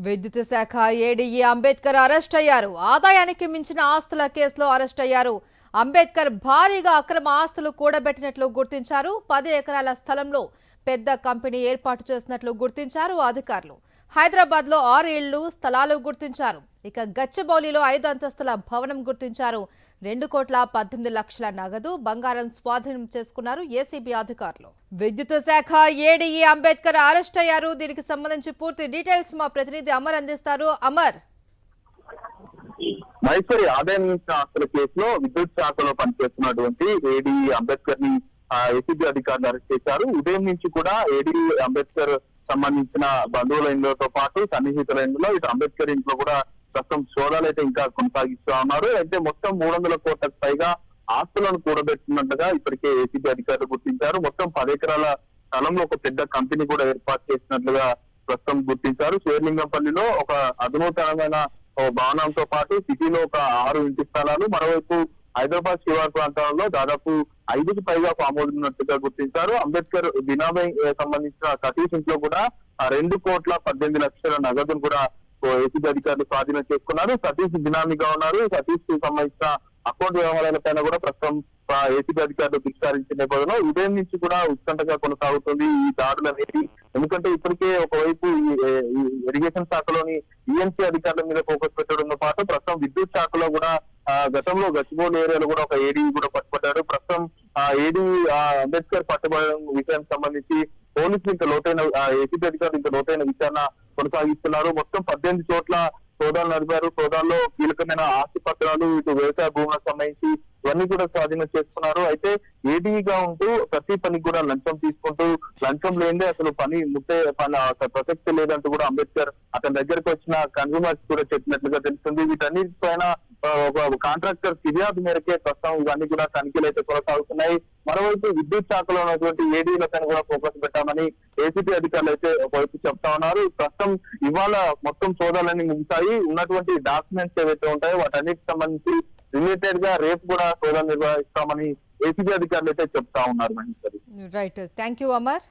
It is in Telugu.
విద్యుత్ శాఖ ఏడీఈ అంబేద్కర్ అరెస్ట్ అయ్యారు. ఆదాయానికి మించిన ఆస్తుల కేసులో అరెస్ట్ అయ్యారు. అంబేద్కర్ భారీగా అక్రమ ఆస్తులు కూడబెట్టినట్లు గుర్తించారు. 10 ఎకరాల స్థలంలో పెద్ద కంపెనీ ఏర్పాటు చేసినట్లు గుర్తించారు అధికారులు. హైదరాబాద్ లో 6 ఇళ్లు స్థలాలు గుర్తించారు. ఇక గచ్చిబౌలిలో 5 అంతస్తుల భవనం గుర్తించారు. 2,18,00,000 నగదు, బంగారం స్వాధీనం చేసుకున్నారు ఏసీబీ అధికారులు. విద్యుత్ శాఖ ఏడీఈ అంబేద్కర్ అరెస్ట్ అయ్యారు. దీనికి సంబంధించి పూర్తి డీటెయిల్స్ మా ప్రతినిధి అమర్ అందిస్తారు. అమర్, మైసూరి ఆదాయం మించిన ఆస్తుల కేసులో విద్యుత్ శాఖలో పనిచేస్తున్నటువంటి ఏడీఈ అంబేద్కర్ ని ఏసీబీ అధికారులు అరెస్ట్ చేశారు. ఉదయం నుంచి కూడా ఏడీఈ అంబేద్కర్ సంబంధించిన బంధువుల ఇండ్లతో పాటు సన్నిహితుల ఇంట్లో ఇటు అంబేద్కర్ ఇంట్లో కూడా ప్రస్తుతం సోదాలు అయితే ఇంకా కొనసాగిస్తూ ఉన్నారు. అయితే మొత్తం 300 కోట్లకు పైగా ఆస్తులను కూడబెట్టినట్టుగా ఇప్పటికే ఏసీబీ అధికారులు గుర్తించారు. మొత్తం 10 ఎకరాల స్థలంలో ఒక పెద్ద కంపెనీ కూడా ఏర్పాటు చేసినట్లుగా ప్రస్తుతం గుర్తించారు. శేర్లింగంపల్లిలో ఒక అధునాతనమైన భవనంతో పాటు సిటీలో ఒక 6 ఇంటి స్థలాలు, మరోవైపు హైదరాబాద్ శివారు ప్రాంతాలలో దాదాపు 5కి పైగా ఆమోదించినట్టుగా గుర్తించారు. అంబేద్కర్ బినామీ సంబంధించిన సతీష్ ఇంట్లో కూడా 2,18,00,000 నగదును కూడా ఏసీబీ అధికారులు స్వాధీనం చేసుకున్నారు. సతీష్ బినామీగా ఉన్నారు. సతీష్ కు సంబంధించిన అకౌంట్ వ్యవహారాలపైన కూడా ప్రస్తుతం ఏసీబీ అధికారులు విచారించిన నేపథ్యంలో ఉదయం నుంచి కూడా ఉత్కంఠగా కొనసాగుతుంది ఈ దాడులు అనేది. ఎందుకంటే ఇప్పటికే ఒకవైపు ఇరిగేషన్ శాఖలోని ఈఎన్సీ అధికారుల మీద ఫోకస్ పెట్టడంతో పాటు ప్రస్తుతం విద్యుత్ శాఖలో కూడా గతంలో గచ్చిబౌలి ఏరియాలో కూడా ఒక ఏడీ కూడా పట్టుబడ్డారు. ప్రస్తుతం ఏడీ అంబేద్కర్ పట్టుబడడం విషయానికి సంబంధించి పోలీసులు ఇంకా లోతైన ఏసీబీ అధికారులు ఇంకా లోతైన విచారణ కొనసాగిస్తున్నారు. మొత్తం 18 చోట్ల సోదాలు నడిపారు. సోదాల్లో కీలకమైన ఆస్తి పత్రాలు, ఇటు వ్యవసాయ భూములకు సంబంధించి ఇవన్నీ కూడా స్వాధీనం చేసుకున్నారు. అయితే ఏడీగా ఉంటూ ప్రతి పనికి కూడా లంచం తీసుకుంటూ లంచం లేదే అసలు పని ముట్టే ప్రసక్తి లేదంటూ కూడా అంబేద్కర్ అతని దగ్గరకు వచ్చిన కన్జ్యూమర్స్ కూడా చెప్పినట్లుగా తెలుస్తుంది. వీటన్నిటిపైన ఒక కాంట్రాక్టర్ ఫిర్యాదు మేరకే ప్రస్తుతం ఇవన్నీ కూడా తనిఖీలు అయితే కొనసాగుతున్నాయి. మరోవైపు విద్యుత్ శాఖలో ఉన్నటువంటి ఏడీలపైన కూడా ఫోకస్ పెట్టామని ఏసీబీ అధికారులు అయితే ఒకవైపు చెప్తా ఉన్నారు. ప్రస్తుతం ఇవాళ మొత్తం సోదాలన్నీ ముగిశాయి. ఉన్నటువంటి డాక్యుమెంట్స్ ఏవైతే ఉంటాయో వాటన్నిటికి సంబంధించి రిలేటెడ్ గా రేపు కూడా సోదాలు నిర్వహిస్తామని ఏసీబీ అధికారులు అయితే చెప్తా ఉన్నారు. Maheshwari, right, thank you Amar.